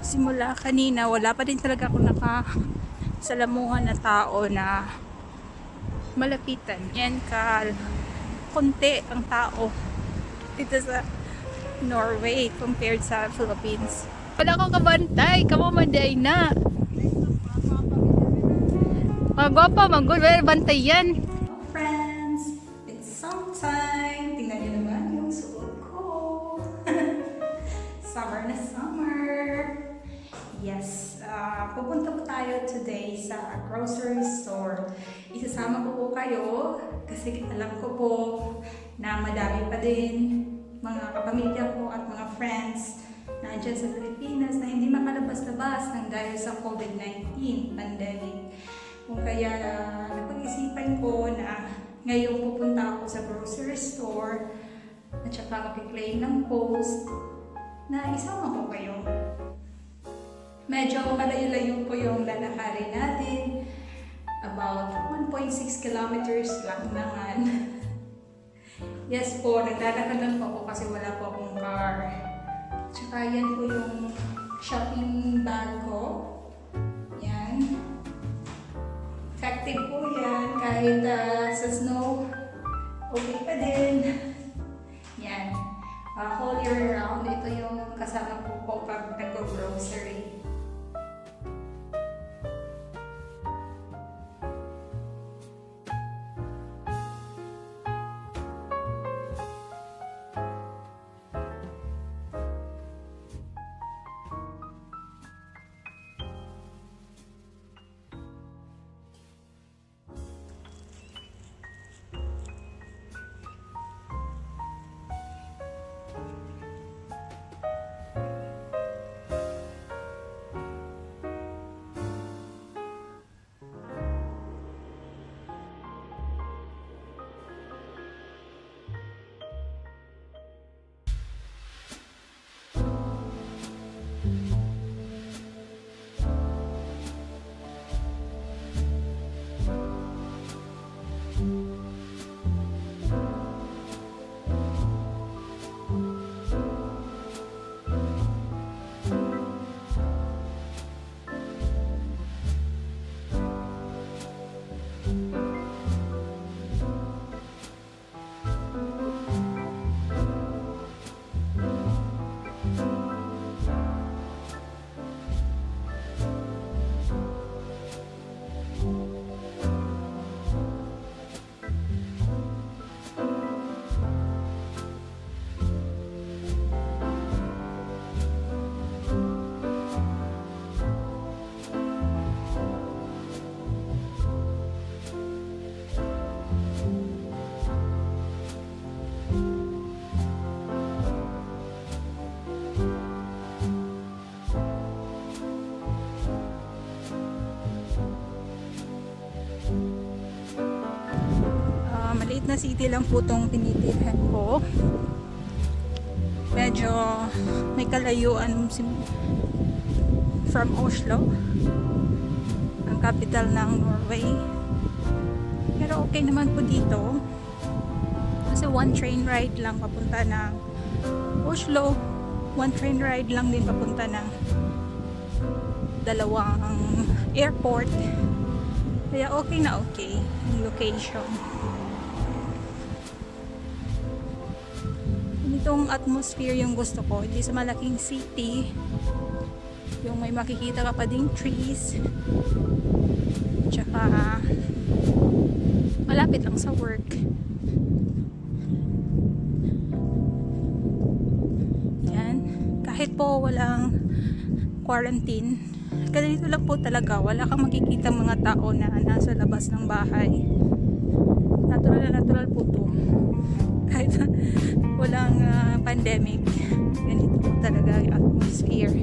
Simula kanina, wala pa din talaga ako nakasalamuhan na tao na malapitan. Yan konti ang tao dito sa Norway compared sa Philippines. Wala akong kabantay, kamamanday na. Magwapa, magod, bantay yan. Friends, it's summertime. Tingnan niyo naman yung suot ko. Summer na summer. Yes, pupunta po tayo today sa grocery store. Isasama ko po kayo kasi alam ko po na madami pa din mga kapamilya ko at mga friends na dyan sa Filipinas na hindi makalabas-labas ng dahil sa COVID-19 pandemic. Kung kaya napag-isipan ko na ngayon pupunta ako sa grocery store at saka makiklaim ng post na isama ko kayo. Medyo malayo-layo po yung lalakarin natin. About 1.6 kilometers lang naman. Yes po, naglalakad lang po ako kasi wala po akong car. Tsaka yan po yung shopping bag ko. Yan. Effective po yan kahit sa snow. Okay pa din. Yan. Whole year round. Ito yung kasama po pag nag-grocery. Maliit na city lang po itong tinitirhan ko. Medyo may kalayuan from Oslo, ang capital ng Norway. Pero okay naman po dito kasi one train ride lang papunta ng Oslo, one train ride lang din papunta ng dalawang airport. Kaya okay na okay yung location. Itong atmosphere yung gusto ko, hindi sa malaking city, yung may makikita ka pa ding trees, tsaka malapit lang sa work. Yan, kahit po walang quarantine, ganito lang po talaga, wala kang makikita mga tao na nasa labas ng bahay. Natural na natural po to. Kahit walang pandemic, ganito po talaga yung atmosphere.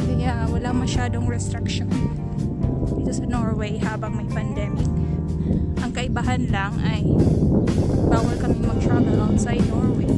Kaya wala masyadong restriction dito sa Norway habang may pandemic. Ang kaibahan lang ay bawal kami mag-travel outside Norway.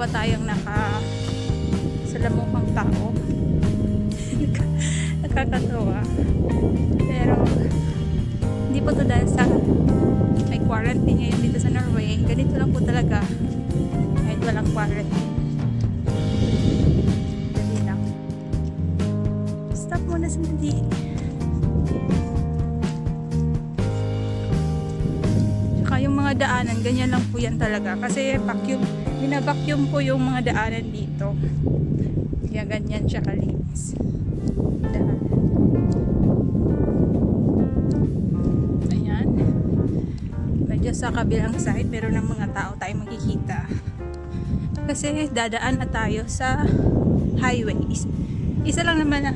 tayong salamuhang tao. Nakakatawa. Pero hindi po to dahil sa may quarantine ngayon dito sa Norway. Ganito lang po talaga kahit walang quarantine. Dali lang. Stop muna sandali. Tsaka yung mga daanan, ganyan lang po yan talaga. Kasi vacuum, binabacuum po yung mga daanan dito. Kaya ganyan siya kalinis. Daan. Ayan. Medyo sa kabilang side, meron ng mga tao tayong makikita. Kasi dadaan na tayo sa highways. Isa lang naman na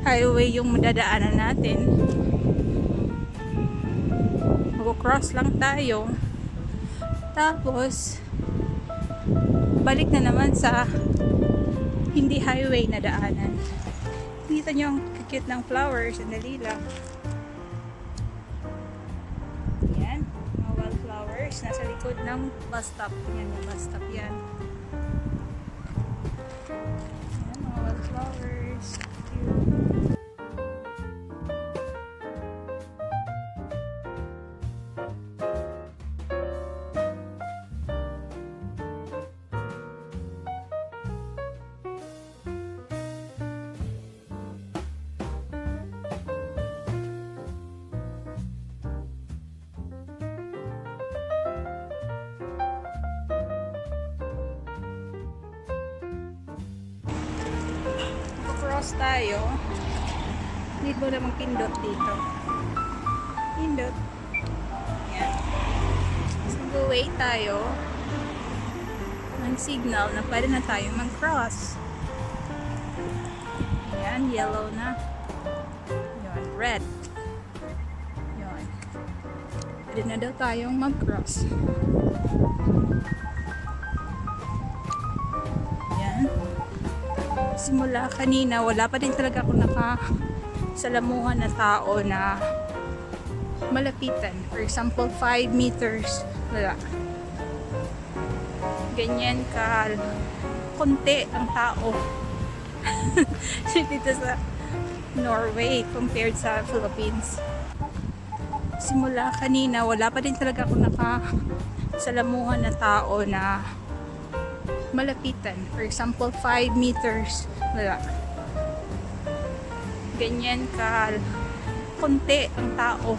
highway yung madadaanan natin. Mag-cross lang tayo. Tapos balik na naman sa hindi highway na daanan. Kita nyo ang cute ng flowers. Sandali lang. Yan. Mga wildflowers. Nasa likod ng bus stop. Yan yung bus stop yan. Yan, mga wildflowers. Cute. Cross tayo. Need mo namang pindot dito. Pindot. Yan. So, go-wait tayo. Ng signal na pwede na tayo mag-cross. Yan, yellow na. Yan, red. Yan. Pwede na daw tayong mag-cross. Simula kanina, wala pa din talaga ako nakasalamuhan na tao na malapitan. For example, 5 meters. Wala. Ganyan ka konti ang tao. Dito sa Norway compared sa Philippines. Simula kanina, wala pa din talaga ako nakasalamuhan na tao na malapitan. For example, 5 meters. Wala. Ganyan ka konti ang tao.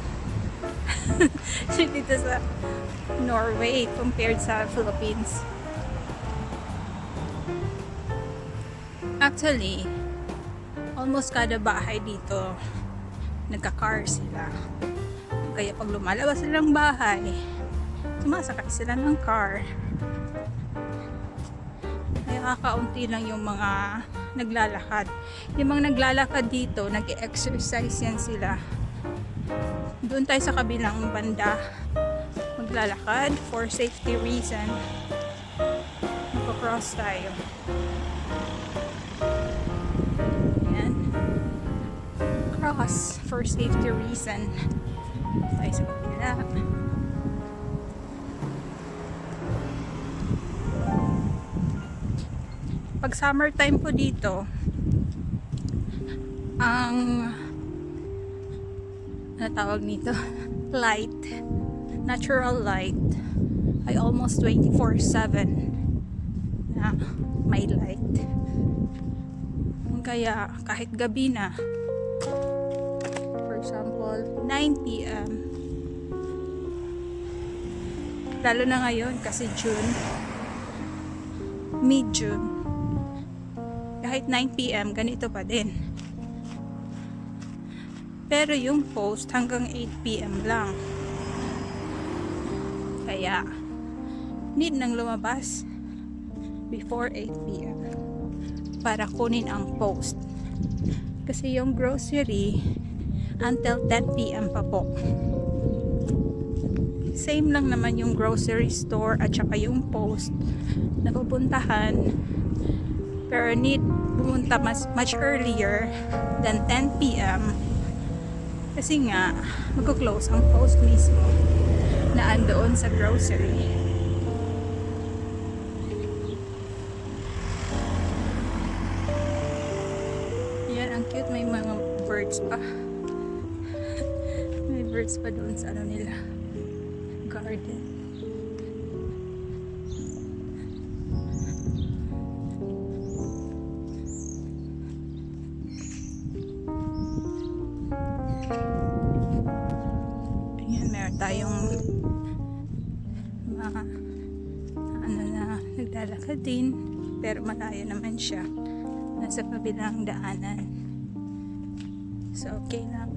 Dito sa Norway compared sa Philippines. Actually, almost kada bahay dito nagka-car sila. Kaya pag lumalabas sila ng bahay, sumasakay sila ng car. Kakaunti lang yung mga naglalakad. Yung mga naglalakad dito, nag-exercise yan sila. Doon tayo sa kabilang banda maglalakad for safety reason. Magpo-cross tayo. Yan. Cross for safety reason. Tayo sa kabila. Pag summertime po dito, ang tawag nito, light, natural light, ay almost 24/7 na may light. Kaya kahit gabi na, for example, 9 p.m., lalo na ngayon kasi June, mid-June, kahit 9 p.m. ganito pa din. Pero yung post hanggang 8 p.m. lang. Kaya need nang lumabas before 8 p.m. para kunin ang post. Kasi yung grocery until 10 p.m. pa po. Same lang naman yung grocery store at saka yung post na pupuntahan. Pero need pumunta much earlier than 10 p.m. Kasi nga, magko-close ang post mismo na andoon sa grocery. Yan, ang cute. May mga birds pa. May birds pa doon sa ano nila. Garden. Ayan, meron tayong mga ano na naglalakad din. Pero malayo naman siya. Nasa kabilang daanan. So, okay lang.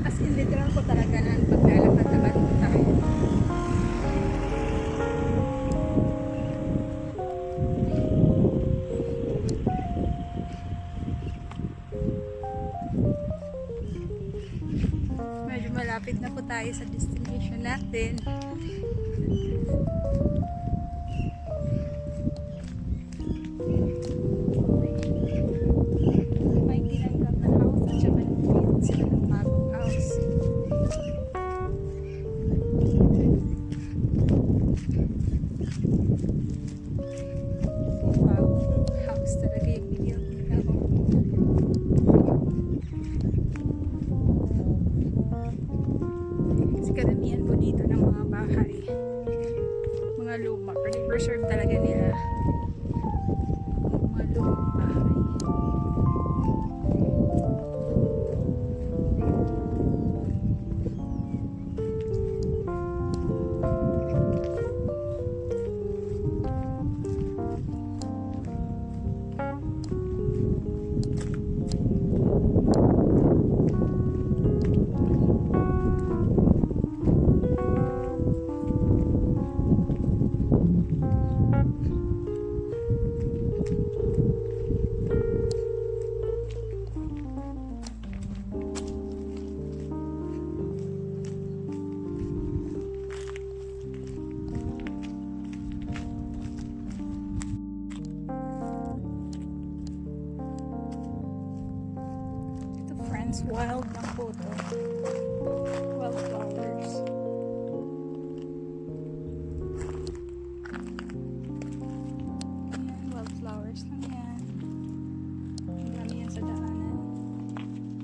As in, literal ko talaga na paglalakad na balik tayo. Medyo malapit na po tayo sa destination natin. May tinanggap na house at saka nag-build sila ng bagong house. Yung bagong house talaga yung binild nila. Kasi karamihan po dito ng mga bahay, mga luma, preserve talaga nila mga lumang bahay. Friends, wild ng photo. Wildflowers. Ayan, wildflowers lang yan. Ang dami yan sa daanan.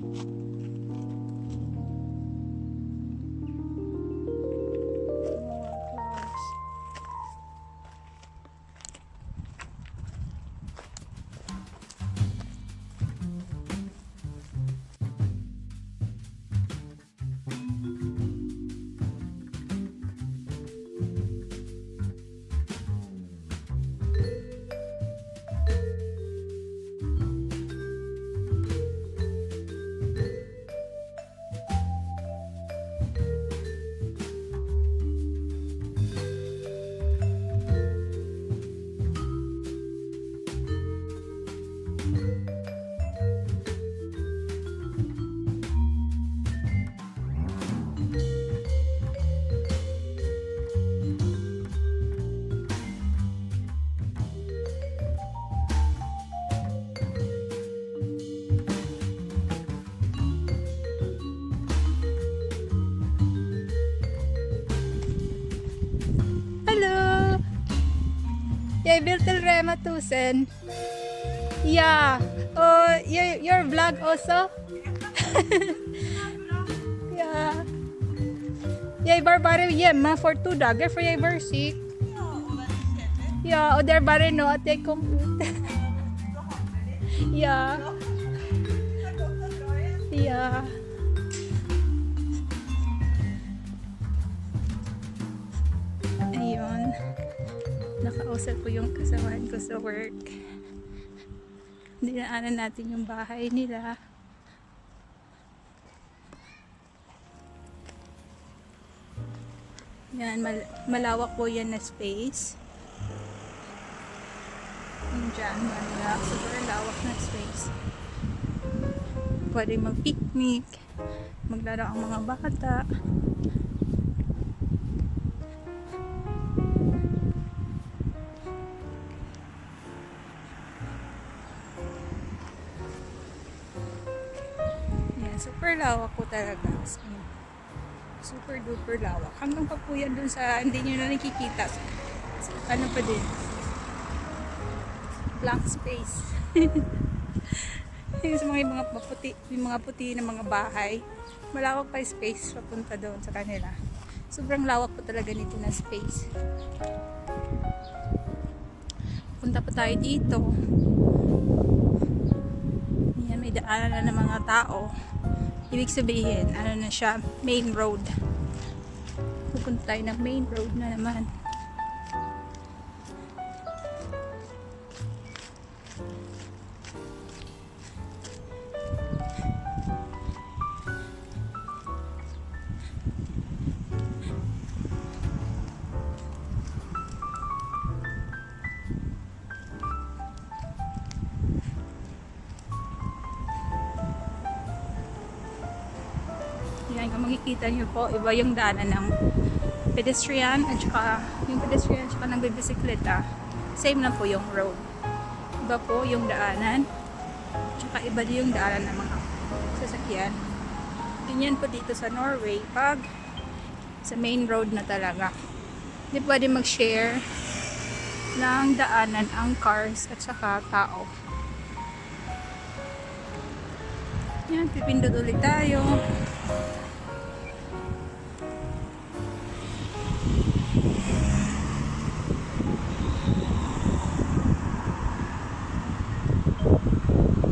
Wildflowers. Jag vill till Rema 1000. Ja, och your vlog också. Ja. Jag var bara hemma för 2 dagar för jag var sjuk. Ja, och det är bara nu att jag kom ut. Ja. Ja. Ayun. Nakausap ko yung kasamahan ko sa work. Dinaanan natin yung bahay nila. Yan, malawak po yan na space. Yung dyan, Manila. Super lawak na space. Pwede mag-picnic, maglaro ang mga bata. Yan, super lawak po talaga. Super duper lawak. Hanggang pa po yan dun sa hindi nyo na nakikita. Ano pa din? Blank space. Yung sa mga puti, yung mga puti na mga bahay, malawak pa space papunta doon sa kanila. Sobrang lawak po talaga nito na space. Punta pa tayo dito. Yan, may daanan na ng mga tao. Ibig sabihin, ano na siya, main road. Pupunta tayo ng main road na naman. Yan, kung makikita nyo po, iba yung daanan ng pedestrian at saka yung pedestrian at saka ng bibisikleta. Same lang po yung road. Iba po yung daanan at saka iba din yung daanan ng mga sasakyan. Ganyan po dito sa Norway pag sa main road na talaga. Hindi pwede mag-share ng daanan ang cars at saka tao. Yan, pipindot ulit tayo.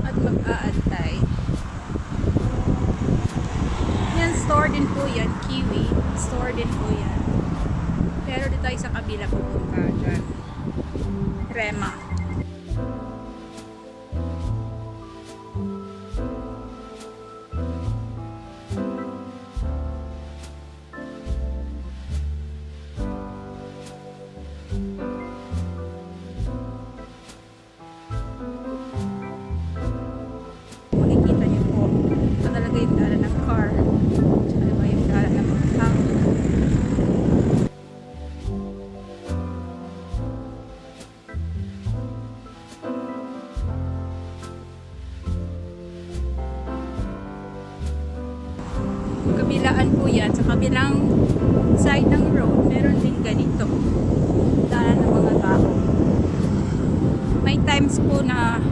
At mag-aantay. Yan, store din po yan. Kiwi. Store din po yan. Pero dito tayo sa kabila pupunta dyan. Rema. Makikita niyo po, ito talaga yung dala ng car. Tsaka iba yung dala ng mga tao. Kabilaan po yan, sa kabilang side ng road, meron din ganito. Dala ng mga tao. May times po na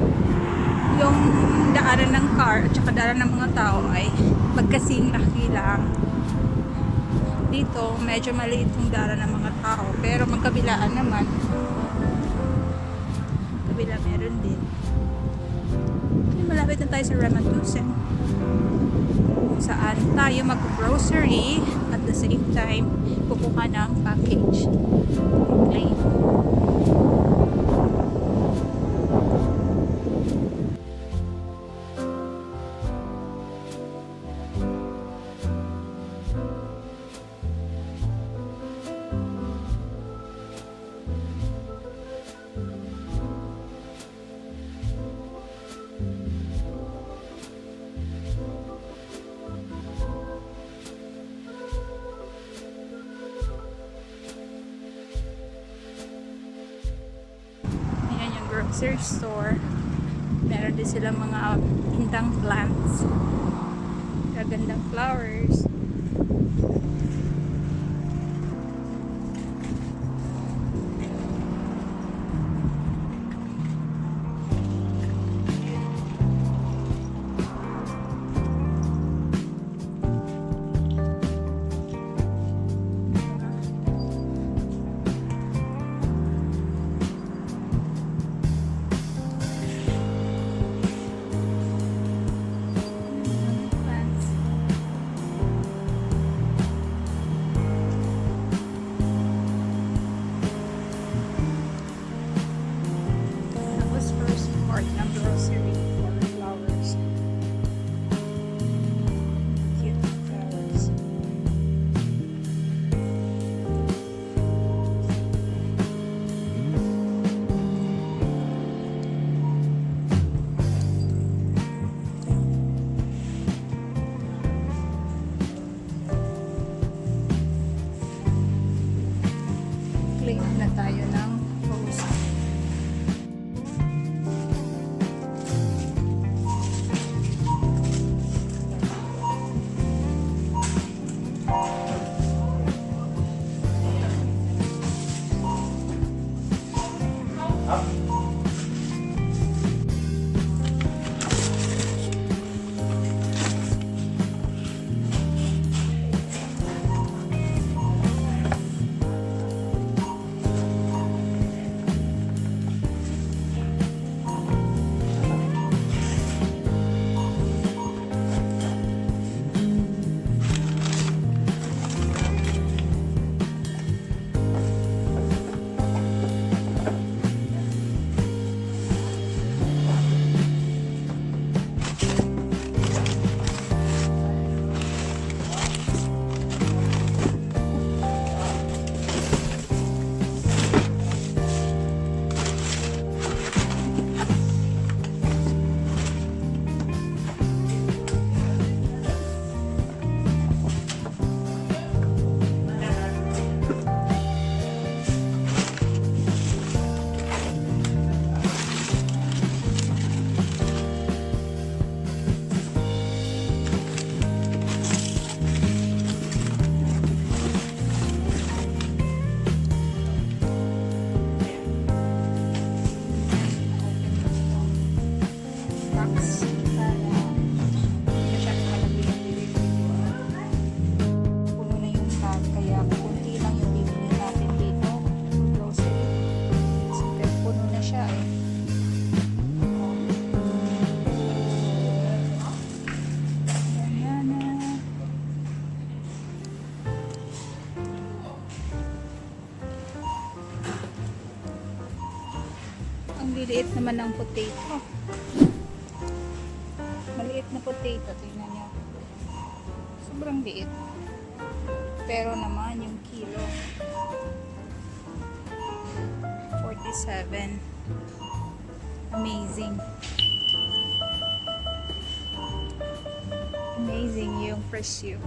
yung daanan ng car at saka daanan ng mga tao ay magkasing laki lang. Dito, medyo maliit yung daanan ng mga tao. Pero magkabilaan naman. Kabila meron din. Malapit na tayo sa Rema kung saan tayo mag-grocery at the same time kukuha ng package. Okay. Grocery store. Meron din silang mga tindang plants. Gagandang flowers. tayo ng post. Ang liliit naman ng potato. Maliit na potato, tingnan nyo. Sobrang liit. Pero naman yung kilo 47. Amazing. Amazing yung presyo.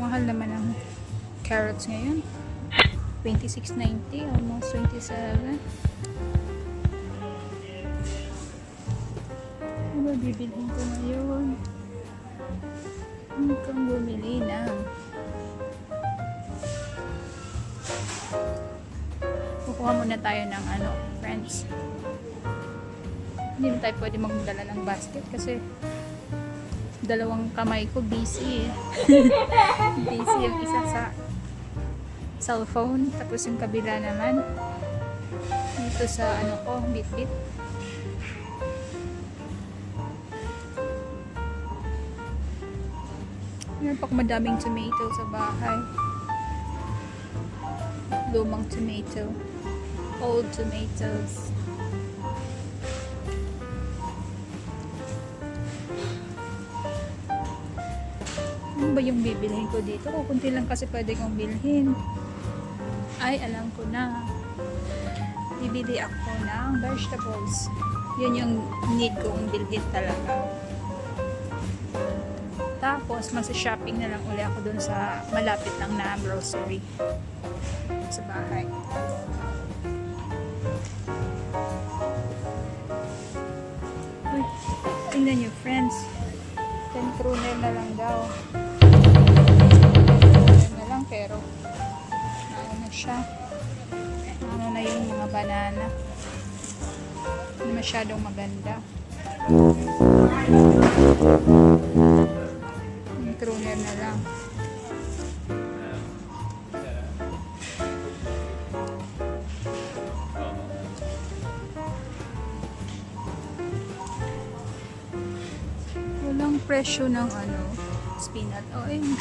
Mahal naman ang carrots ngayon. 26.90, almost 27. Ano ba bibilhin ko ngayon? Hindi kang bumili na. Kukuha muna tayo ng friends. Hindi na tayo pwede magdala ng basket kasi dalawang kamay ko busy eh. Busy yung isa sa cellphone, tapos yung kabila naman dito sa Bitbit. Meron pa madaming tomato sa bahay. Lumang tomato, old tomatoes. Ano ba yung bibilhin ko dito? Kunti lang kasi pwede kong bilhin. Ay, alam ko na. Bibili ako ng vegetables. Yun yung need kong bilhin talaga. Tapos, masa-shopping na lang uli ako dun sa malapit lang na grocery sa bahay. Uy, tingnan nyo friends. 10 kroner na lang daw. 10 na lang pero siya. Ano na yung mga banana. Hindi masyadong maganda. Yung kroner na lang. Walang presyo ng spinach. Oh, ayun.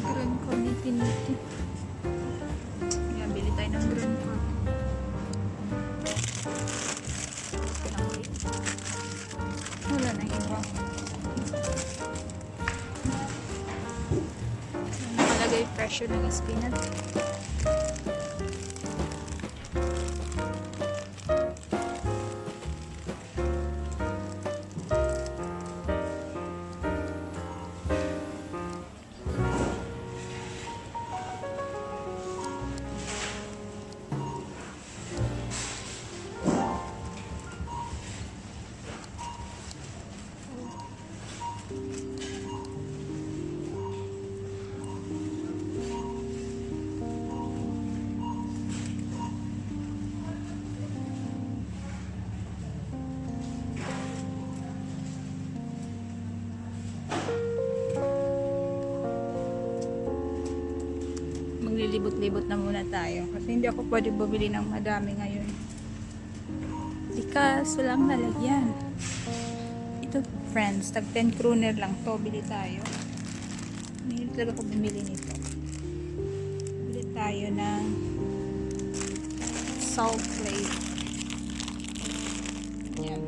Green quality nito. Bili tayo ng green corn. Wala na iba. Nakalagay presyo ng spinach. maglilibot-libot na muna tayo kasi hindi ako pwede bumili ng madami ngayon because walang lalagyan. Ito friends, tag 10 kroner lang to, bili tayo. Hindi talaga ako bumili nito. Bili tayo ng salt flake. Yan.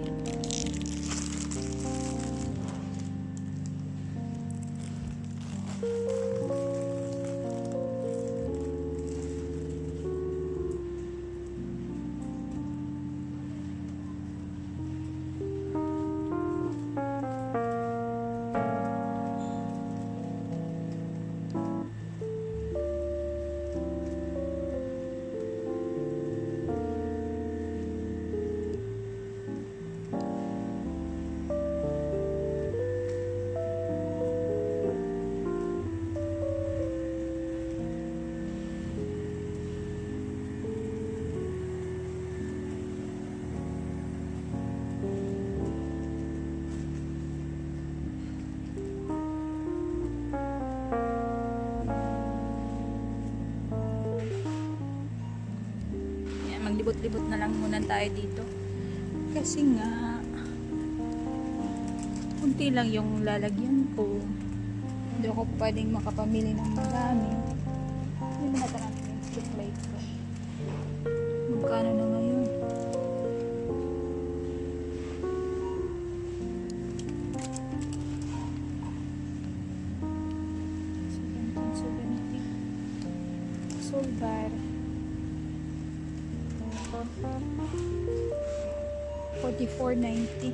Maglibot-libot na lang muna tayo dito kasi nga kunti lang yung lalagyan ko, hindi ako pwedeng makapamili ng marami. Hindi mo natin natin yung stick light ko, magkano na ngayon. $17.70 Solbar 44.90.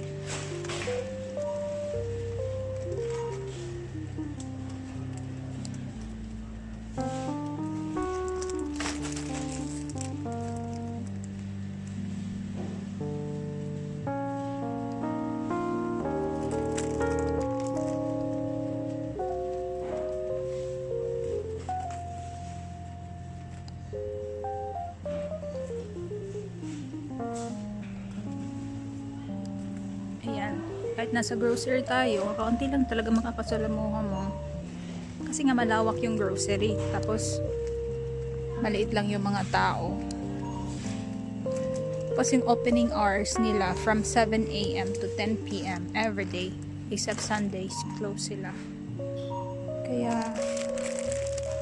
Ayan, kahit nasa grocery tayo, kaunti lang talaga makakasalamuha mo kasi nga malawak yung grocery, tapos maliit lang yung mga tao. Tapos yung opening hours nila from 7 a.m. to 10 p.m. every day except Sundays, close sila. Kaya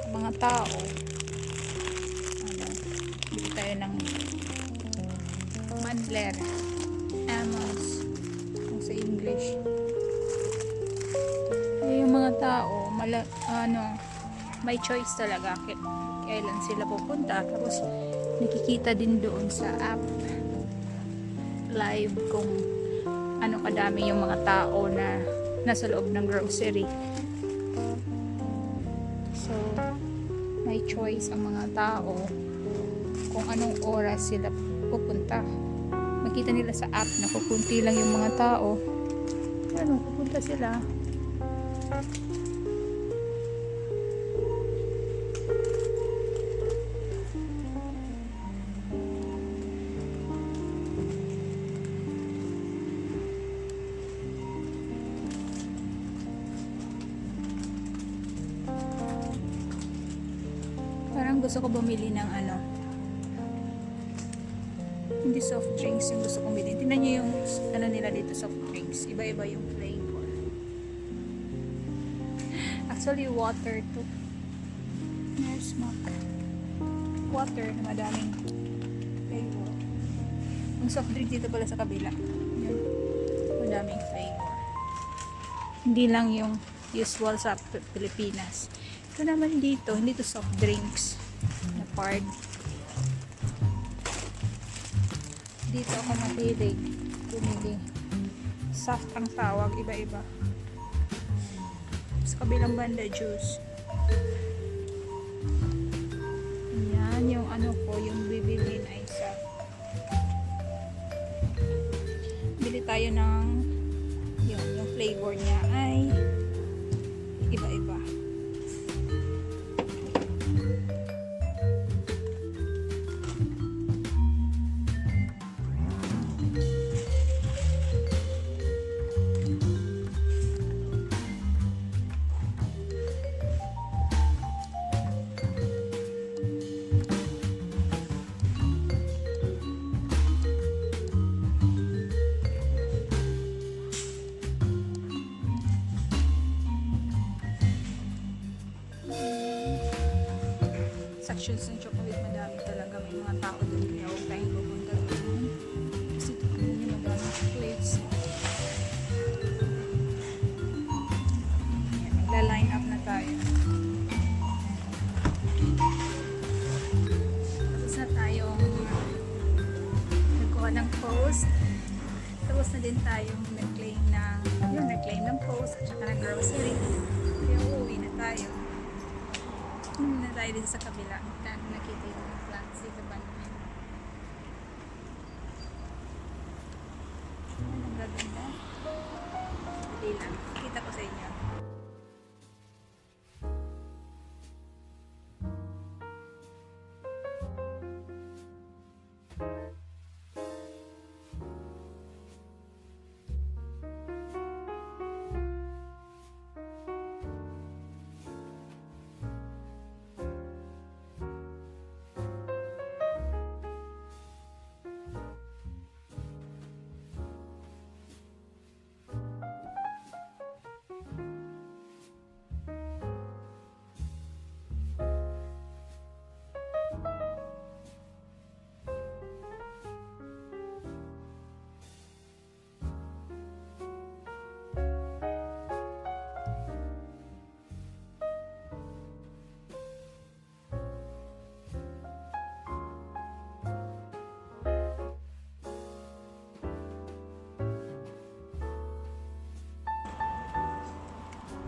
mga tao, bili tayo ng Madler, Amos sa English. Yung mga tao may choice talaga kailan sila pupunta, tapos nakikita din doon sa app live kung ano kadami yung mga tao na nasa loob ng grocery. So may choice ang mga tao kung anong oras sila pupunta. Makita nila sa app na kukunti lang yung mga tao, pupunta sila. Parang gusto ko bumili ng hindi soft drinks yung gusto kong bilhin. Tingnan nyo yung nila dito, soft drinks. Iba-iba yung flavor. Actually, water to. There's smoke. Water na madaming flavor. Yung soft drink dito pala sa kabila. Yan. Madaming flavor. Hindi lang yung usual sa Pilipinas. Ito naman dito, hindi to soft drinks na part. Dito ako mahilig bumili. Soft ang tawag, iba-iba. Sa kabilang banda, juice. Yan, yung yung bibilhin ay sa bili tayo ng yung flavor niya ay iba-iba. sections ng chocolate, madami talaga, may mga tao doon kaya huwag tayong pupunta doon kasi doon yung madaming chocolates. Ayan, magla-line up na tayo. Tapos na tayong nagkuha ng post. Tapos na din tayong nag-claim ng post at saka ng grocery. Kaya uuwi na tayo. Uuwi na tayo dito sa kabila. Nakita yung mga plants dito banda. Ang gaganda. Hindi lang. Kita ko sa inyo.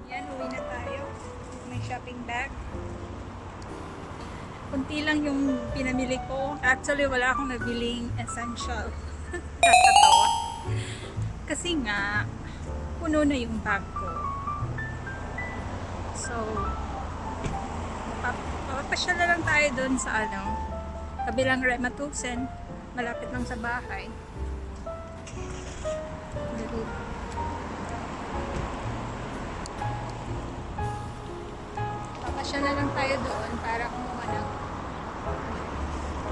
Yan, uwi na tayo. May shopping bag. Kunti lang yung pinamili ko. Actually, wala akong nabiling essential. Kakatawa. Kasi nga, puno na yung bag ko. So, papasyal na lang tayo dun sa kabilang Rematusen. Malapit lang sa bahay. Papasyal na lang tayo doon para kumuha ng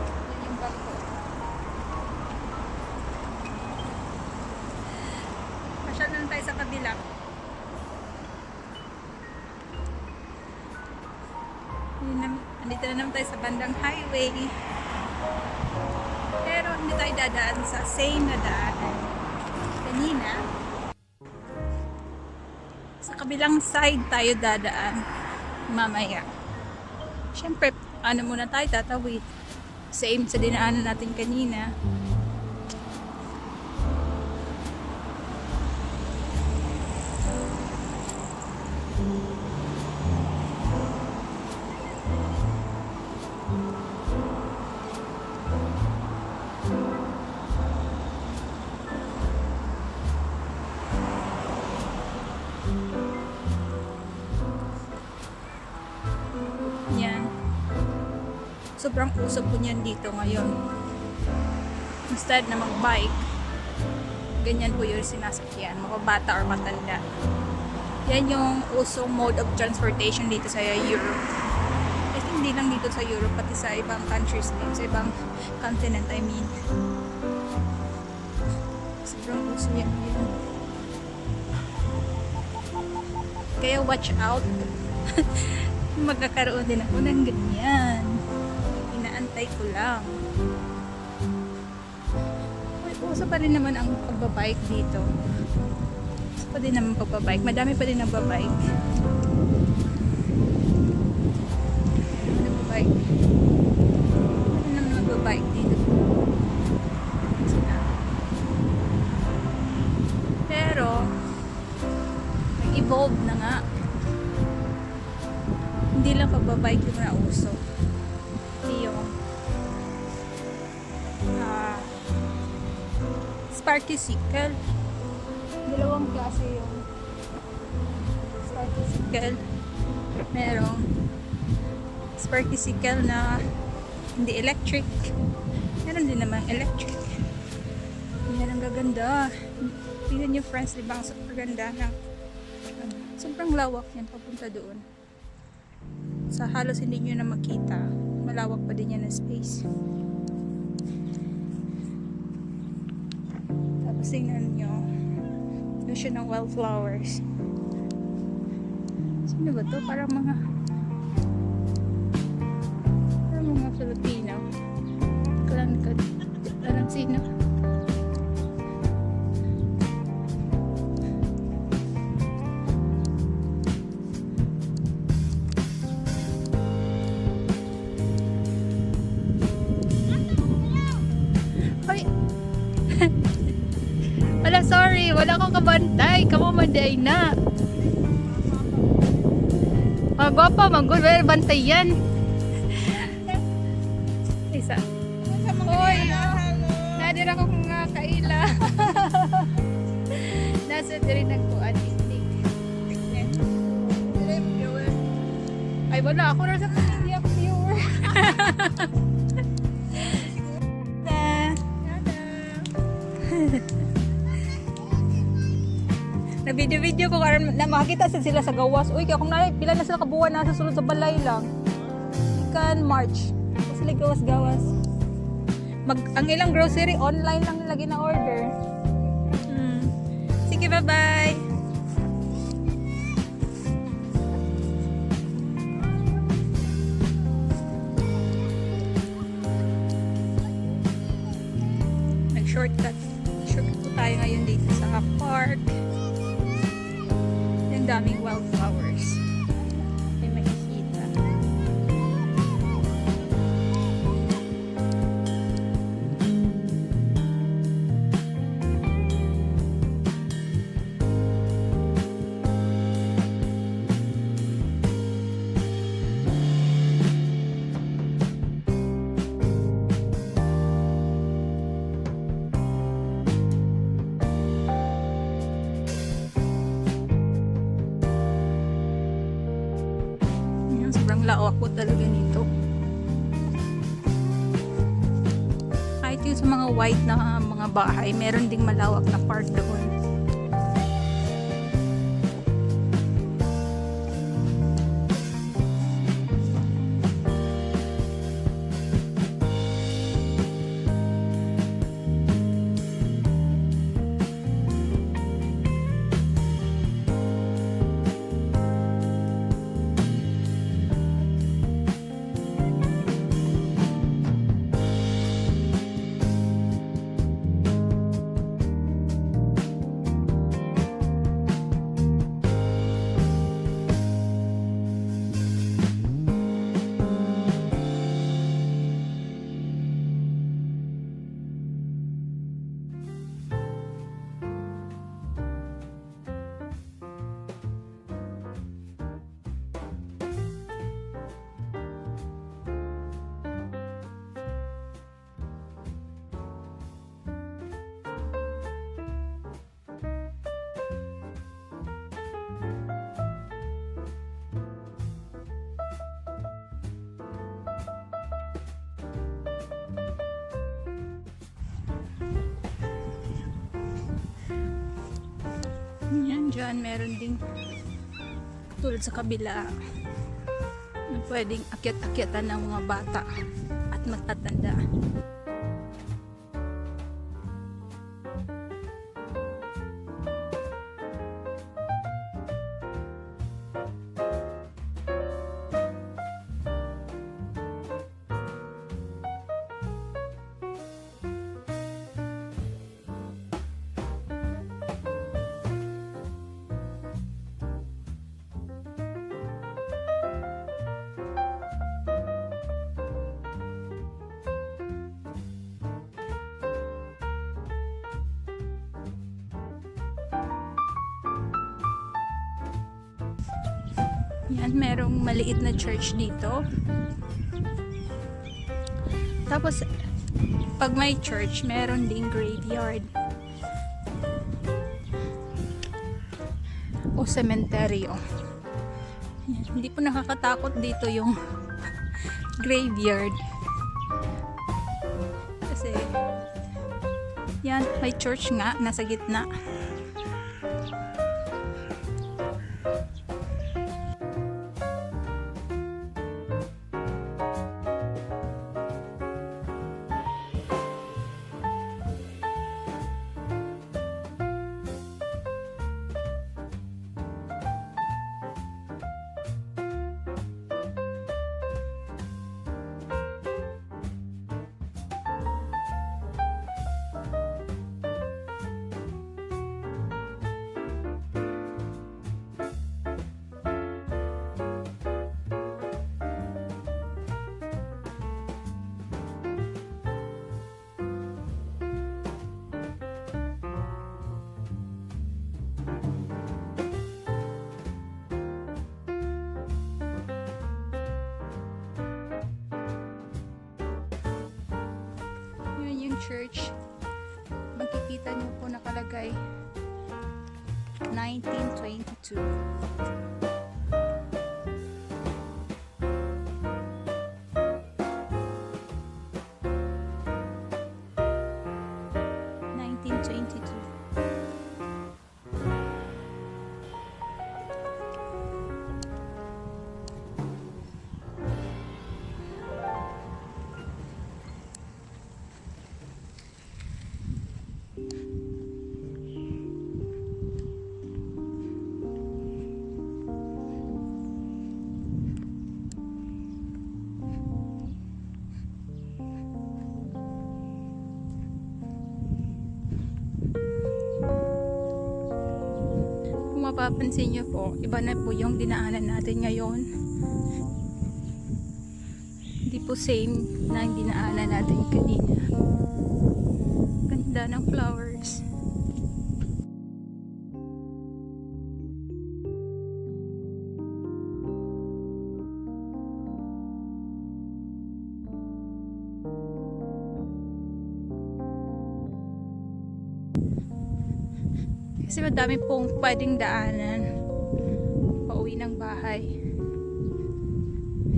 yun yung bag ko. Pasyal na lang tayo sa kabila. Andito na naman tayo sa bandang highway. Pero hindi tayo dadaan sa same na daanan kanina. Sa kabilang side tayo dadaan mamaya. Siyempre, muna tayo tatawid. Same sa dinaanan natin kanina. Yan. Sobrang usap po niyan dito ngayon. Instead na mag-bike, ganyan po yung sinasakyan, mga bata or matanda. Yan yung usong mode of transportation dito sa Europe. I think hindi lang dito sa Europe, pati sa ibang countries din, sa ibang continent, I mean. Sobrang uso yan ngayon. Kaya watch out. Magkakaroon din ako ng ganyan. Inaantay ko lang. Uso pa rin naman ang pagbabike dito. Uso pa din naman pagbabike. Madami pa din nagbabike. Nagbabike. Ano naman nagbabike dito? Pero nag-evolve na nga. Hindi lang pagbabike yung nauso. Yung Sparky-cycle. Dalawang klase yung Sparky-cycle. Merong Sparky-cycle na hindi electric. Meron din namang electric. Yan ang gaganda. Tingnan nyo friends, diba? Ang super ganda na. Sobrang lawak yan papunta doon. Sa halos hindi nyo na makita. Malawak pa din yan na space. Tapos tingnan nyo. Doon siya ng wildflowers. Sino ba to? Parang mga wala akong kabantay. Kamamanday na. Magwapa, magod. Well, bantay yan. Isa. Hoy! Nadir ako kung nga kaila. Nasa rin nagkuhan. Ay, wala. Ako na sa hindi ako viewer. Na video-video ko karon na makita sila sa gawas. Uy, kaya kung pila na sila kabuwan nasa sulod sa balay lang. Ikan March. Kasi sila gawas-gawas. Ang ilang grocery online lang lagi na order. Sige, bye-bye. Nag-shortcut po tayo ngayon dito sa park. Ang daming wildflowers. May makikita. Sobrang lawak po talaga nito. Kahit yung sa mga white na mga bahay, meron ding malawak na part doon. Yan, dyan meron ding tulad sa kabila na pwedeng akyat-akyatan ng mga bata at matatanda. Yan, merong maliit na church dito. Tapos, pag may church, meron ding graveyard. O sementeryo. Yan, hindi po nakakatakot dito yung graveyard. Kasi, yan, may church nga, nasa gitna. church, makikita nyo po nakalagay 1922. Kung mapapansin nyo po, iba na po yung dinaanan natin ngayon. Hindi po same na yung dinaanan natin kanina. Ganda ng flowers. Kasi madami pong pwedeng daanan pauwi ng bahay.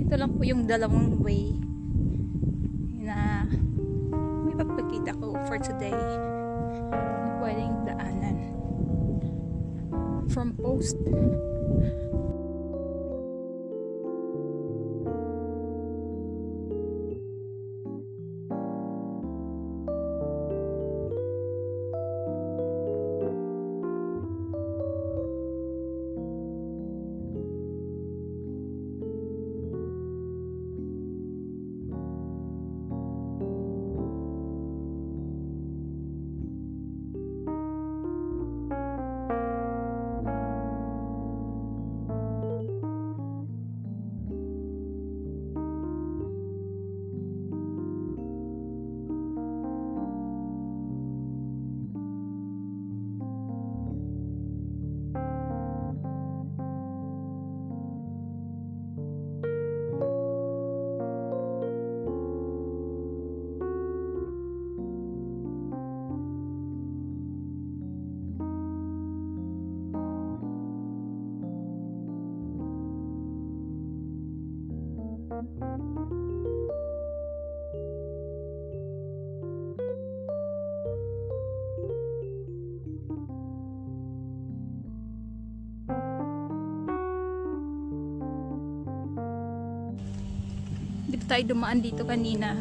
Ito lang po yung dalawang way na may papakita ko for today na pwedeng daanan from post. Dito tayo dumaan dito kanina.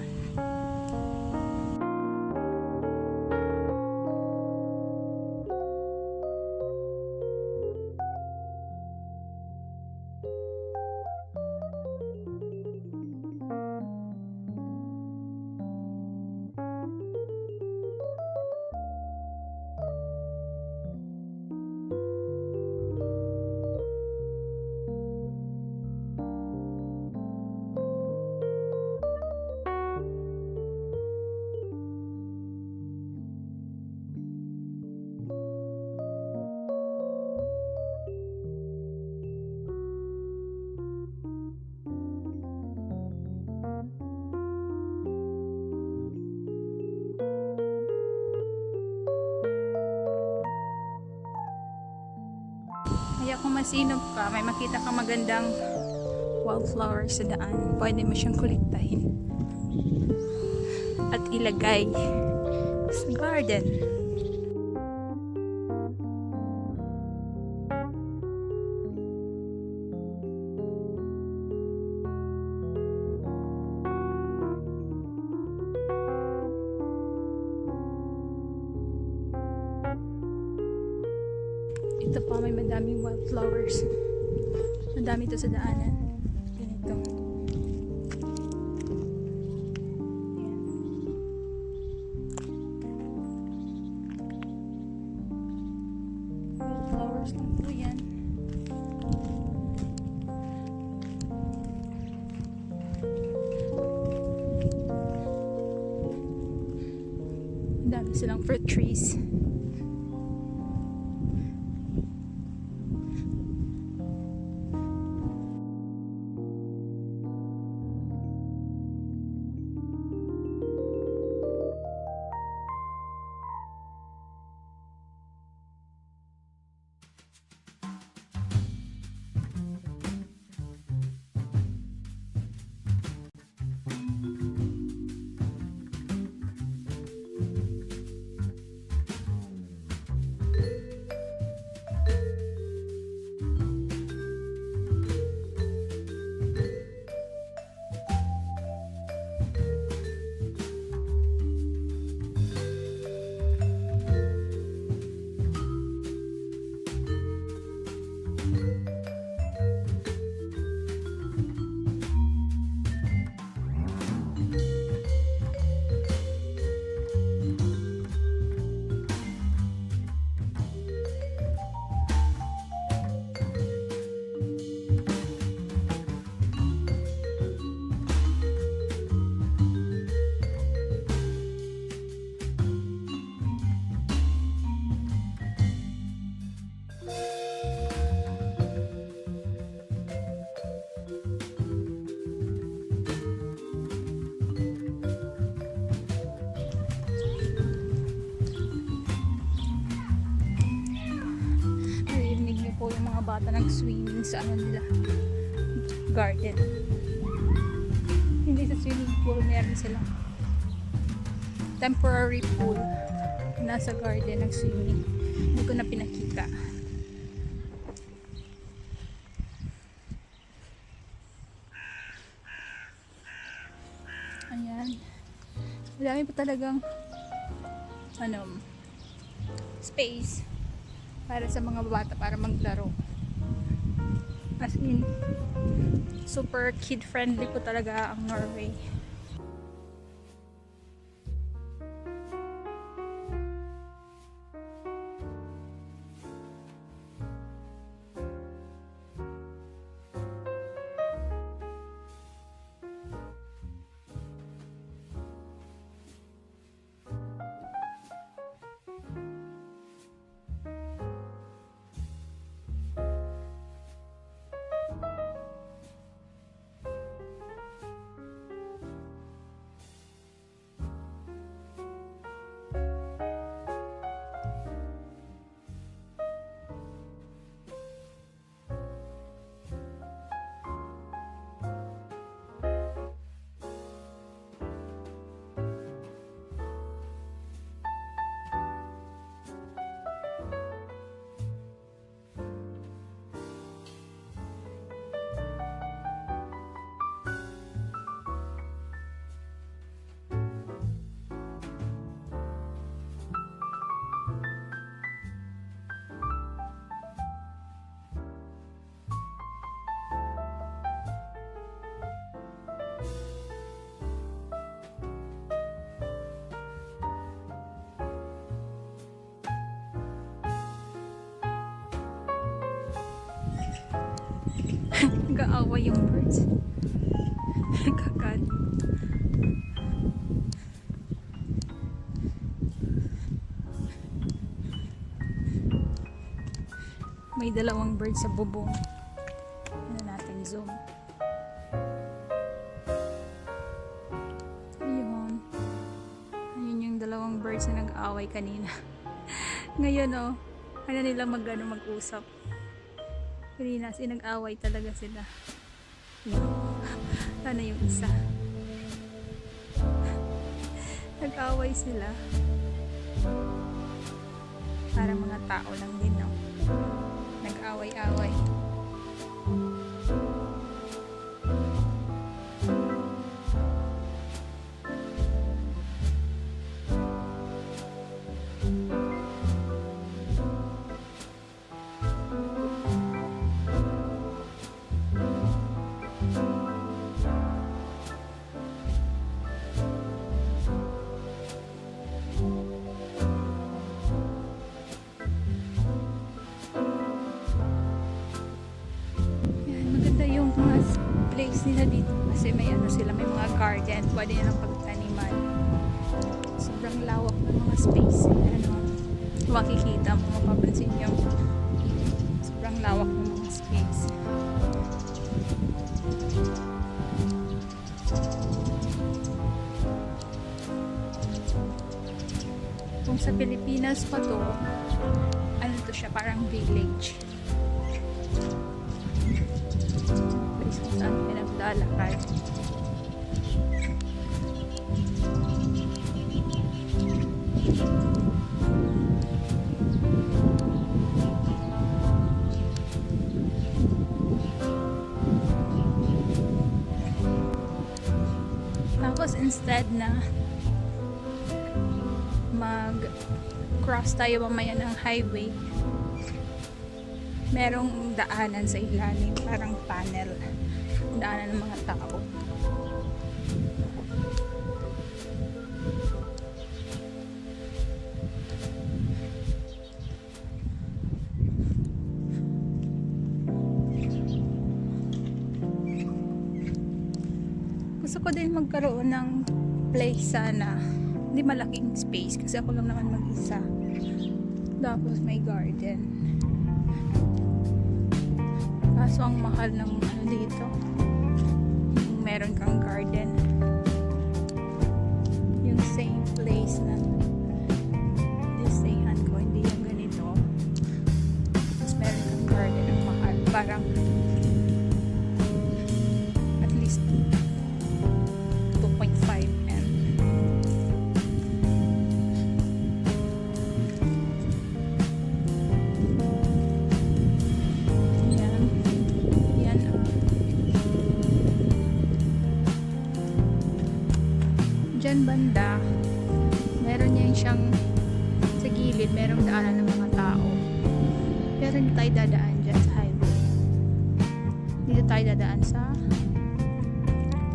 Kaya kung masinop ka, may makita ka magandang wildflowers sa daan, pwede mo siyang kolektahin at ilagay sa garden. Ito pa, may madaming wildflowers. Madami ito sa daanan. Ganito. Ayan. Wildflowers lang po yan. Madami silang fruit trees. bata nag-swimming sa ano nila, garden. Hindi sa swimming pool, meron silang temporary pool. Nasa garden nag-swimming. Hindi ko na pinakita. Ayan. Madami pa talagang space para sa mga bata para maglaro. As in, super kid friendly po talaga ang Norway. Nag-aaway yung birds. Kakad. May dalawang birds sa bubong. Ano natin zoom. Ayun. Ayun yung dalawang birds na nag-aaway kanina. Ngayon ano nila mag-usap. Kanina nag-away talaga sila. Sana yung isa. Nag-away sila. Parang mga tao lang din, no? Nag-away-away. Place nila dito kasi may sila, may mga garden, pwede nilang pagtaniman. Sobrang lawak ng mga space. Makikita mo, mapapansin nyo, sobrang lawak ng mga space. Kung sa Pilipinas pa to, ano to siya, parang village. Saan pinaglalakad. Tapos instead na mag-cross tayo mamaya ng highway, merong daanan sa ilalim, parang tunnel. Daanan ng mga tao. Gusto ko din magkaroon ng place sana. Hindi malaking space kasi ako lang naman mag-isa. Tapos may garden. Kaso ang mahal ng dito. Meron kang garden. Yung same place na disayhan ko, hindi yung ganito. Tapos meron kang garden ang mahal. dyan banda, meron yan siyang sa gilid, merong daanan ng mga tao. Pero hindi tayo dadaan dyan sa highway. Dito tayo dadaan sa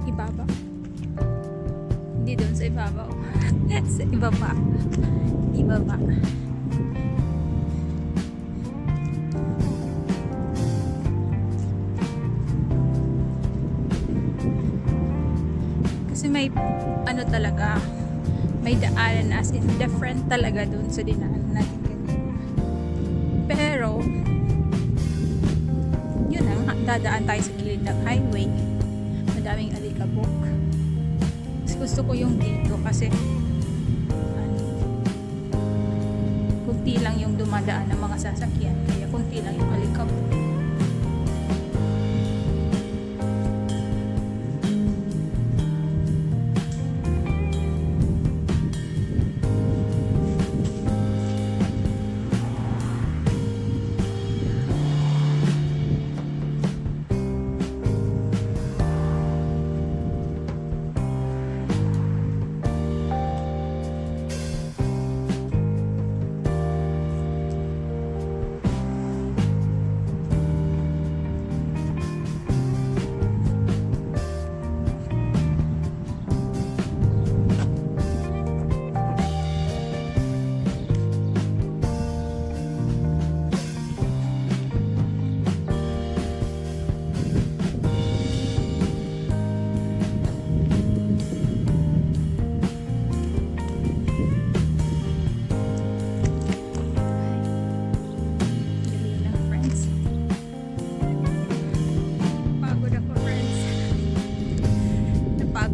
ibaba. Hindi doon sa ibabaw. Sa ibaba. Ibaba. Kasi may ano talaga, may daanan as in different talaga dun sa dinaanan natin kanina. Pero yun ang dadaan tayo sa gilid ng highway. Madaming alikabok. Mas gusto ko yung dito kasi kunti lang yung dumadaan ng mga sasakyan, kaya kunti lang yung alikabok.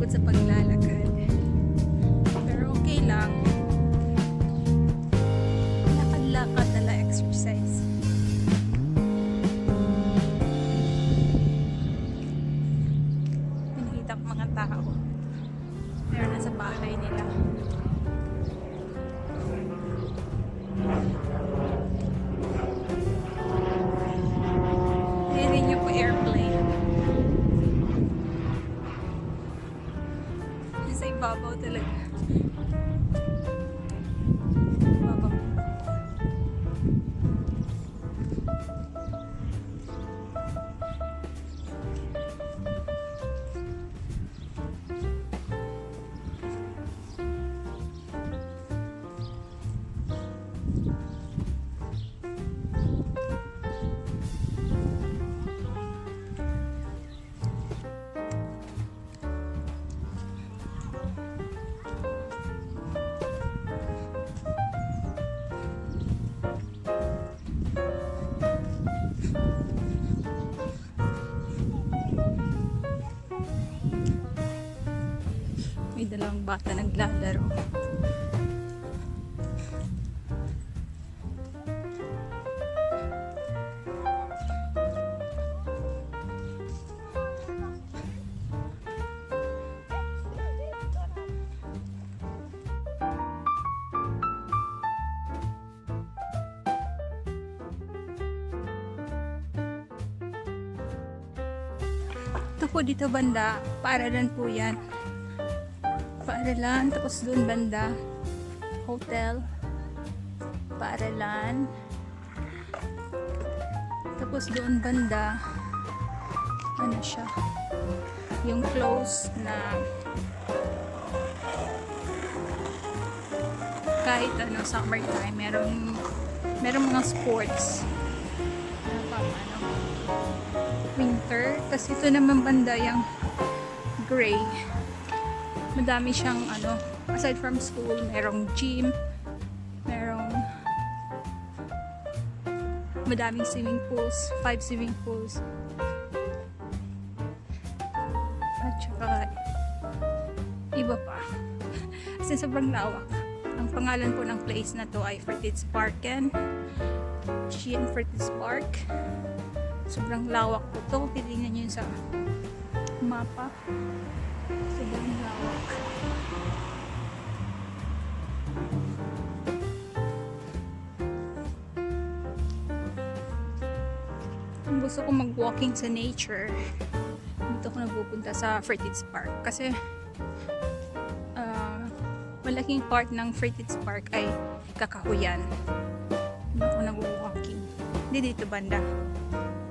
Sa paglalakad. Pero okay lang. Lakad-lakad na exercise. Pinakita ko mga tao. Pero nasa bahay nila. Hindi niyo po airplane. Sa ibabaw talaga. Ibabaw. May dalawang bata naglalaro. Ito po dito banda, paaralan po yan. Paaralan, tapos doon banda, hotel, paaralan, tapos doon banda, ano siya, yung close na kahit ano, summertime, merong mga sports. Ano pa, ano, winter. Tapos ito naman banda yung gray. Madami siyang ano, aside from school, merong gym, madaming swimming pools, 5 swimming pools. At saka iba pa. Kasi sobrang lawak. Ang pangalan po ng place na to ay Fertitz Parken. Fertitz Park. Sobrang lawak po to. Titingnan nyo yun sa mapa. Sobrang lawak. Kung gusto ko mag-walking sa nature, dito ako nagpupunta sa Fertitz Park. Kasi malaking part ng Freighted Park ay kakahuyan. Doon ako nag-walking. Hindi dito banda.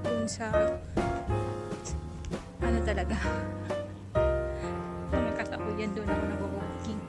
Doon sa ano talaga. Mga kakahuyan doon ako nag-walking.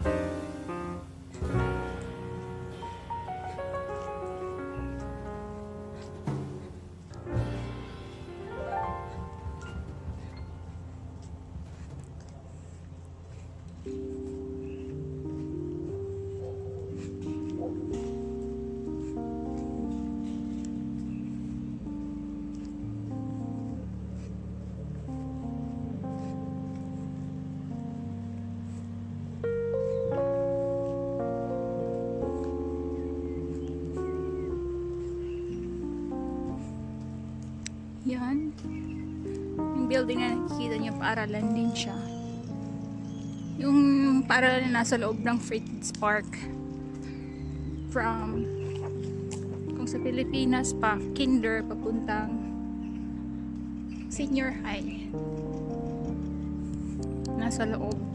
Yan. Yung building na nakikita niyo, paaralan din siya. Yung paaralan na nasa loob ng Freighted Park. From, kung sa Pilipinas pa, kinder, papuntang senior high. Nasa loob.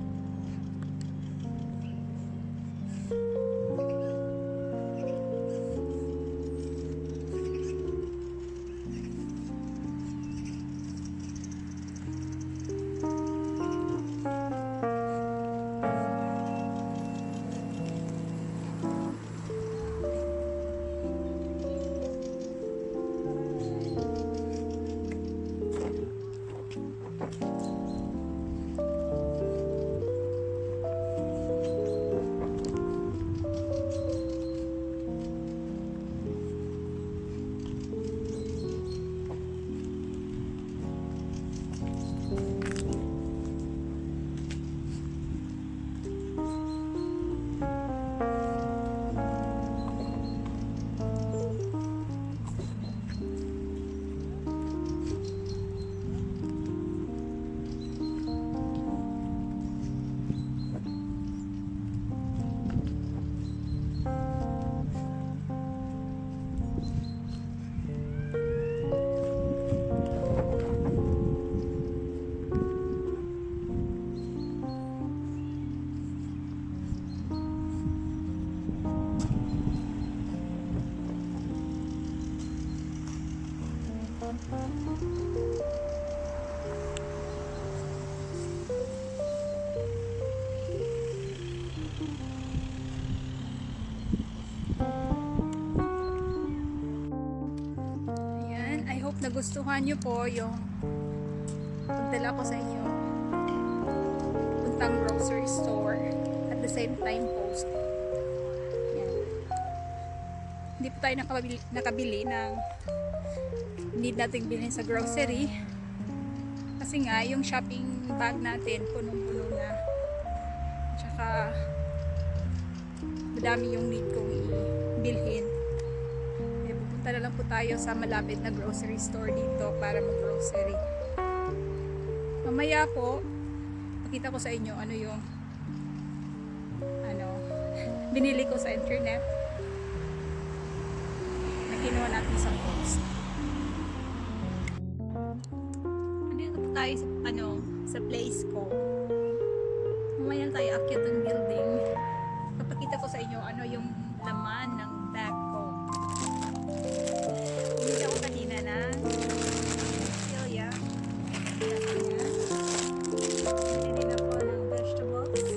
Ayan, I hope nagustuhan nyo po yung pagdala ko sa inyo puntang grocery store at the same time post. Ayan. Hindi po tayo nakabili ng need nating bilhin sa grocery kasi nga yung shopping bag natin punong-puno na, tsaka madami yung need kong i-bilhin. Kaya pupunta na lang po tayo sa malapit na grocery store dito para mag-grocery. Mamaya po pakita ko sa inyo ano yung binili ko sa internet na kinuha natin sa post. Tayo sa place ko. Mamaya tayo akyat ng building. Papakita ko sa inyo ano yung laman ng bag ko. Bumili ako kanina ng silya. Bumili din ako ng vegetables.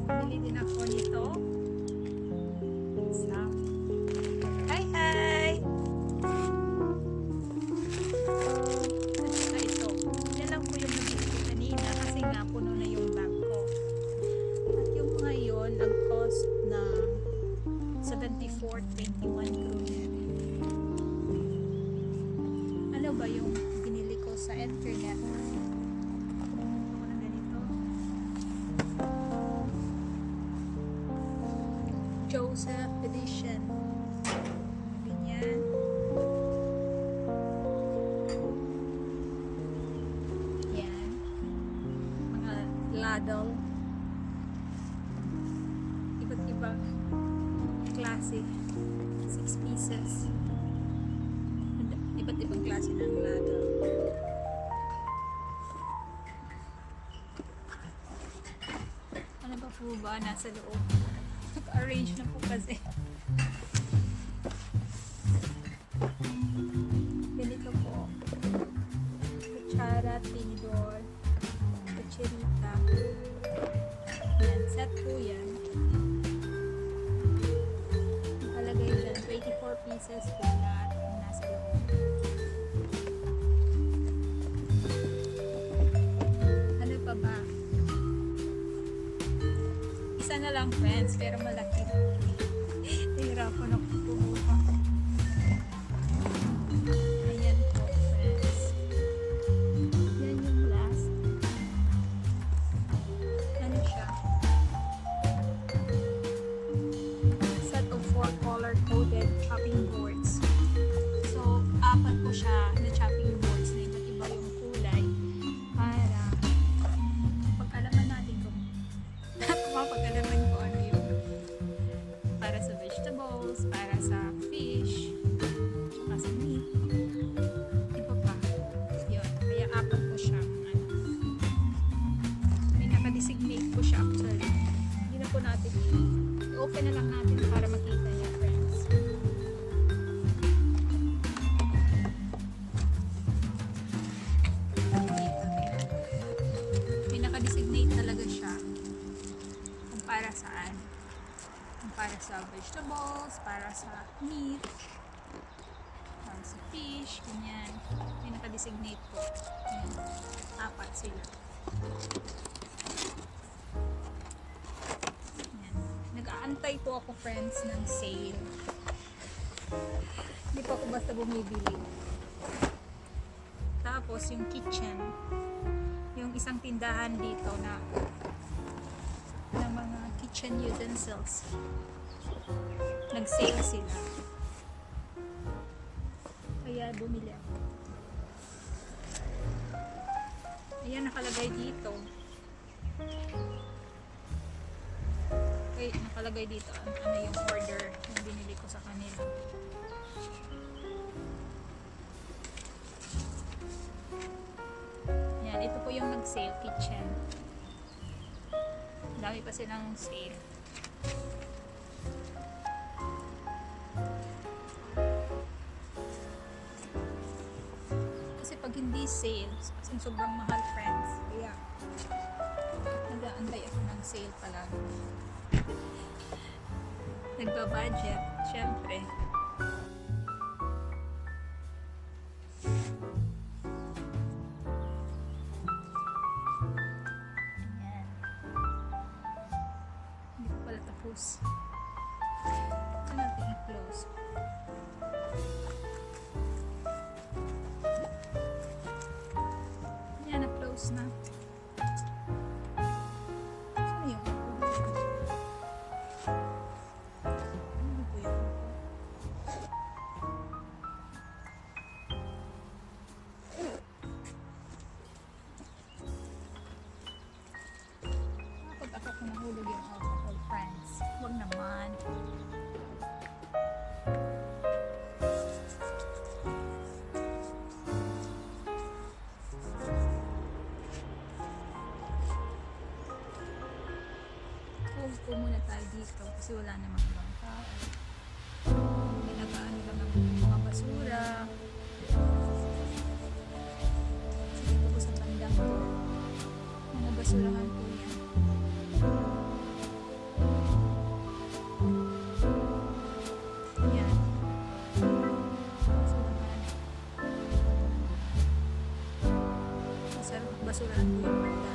Bumili din ako nito. Nag-cost na 74.21 kroner. Ano ba yung binili ko sa internet? Ako na ganito. Joseph Edition. Ganyan. Yan. Mga ladle. Ibang klase, 6 pieces, iba't ibang klase ng ladle. po ba nasa loob? Naka-arrange na po kasi. Ganito po. Kutsara, tinidor, kutsirita. Yan, set po yan. Nakalagay dyan, 24 pieces po lahat ang nasa loob. Ano pa ba? Isa na lang, friends, pero malaki. Nahirapan ako kumuha. Ayan po, friends. Yan yung last. Ano siya? Set of 4 color-coded chopping boards. So, 4 po siya na chopping boards na iba't iba yung kulay para pag-alaman natin kung mapag-alaman ko ano yung para sa vegetables, para sa fish, tsaka sa meat. Iba pa. Yun. Kaya 4 po siya. Ano. May nakadesignate po siya actually. Hindi na po natin i-open na lang natin para makita niya, friends. May nakadesignate talaga siya kung para saan. Kung para sa vegetables, para sa meat, para sa fish, ganyan. May nakadesignate po. Ayan. 4 sila. Ayan. Nag-aantay po ako, friends, ng sale. Hindi pa ako basta bumibili. Tapos yung kitchen, yung isang tindahan dito na mga kitchen utensils, nag-sale sila, kaya bumili ako. Ayan, nakalagay dito. Okay, nakalagay dito ano yung order na binili ko sa kanila. Yan, ito po yung nag-sale kitchen. Dami pa silang sale. Kasi pag hindi sale, kasi sobrang mahal, friends. Kaya nag-aantay ako ng sale pala. Nagba-budget, syempre. Tapos ito natin i-close. Yan, na-close na. Saan yung ano po yun? Kapag ako kung nahulog yung alcohol, friends, huwag naman. Hold po muna tayo dito kasi wala namang ibang tao. Ginagaan nila ng mga basura. Sige po sa bandang po. Mga basurahan po yan. Yan. Basurahan po yung banda.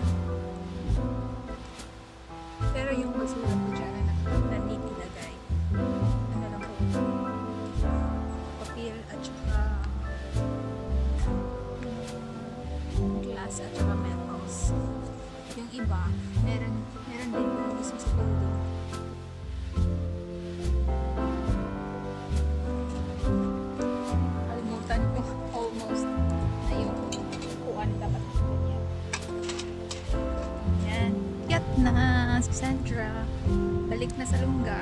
Pero yung basura po dyan na nilagay, ano lang po, papel at saka glass at saka metals. Yung iba, meron din po mismo sa building. Kalimutan ko almost na yung kuwan dapat ganyan. Yan. Gat na si Sandra. Balik na sa lungga.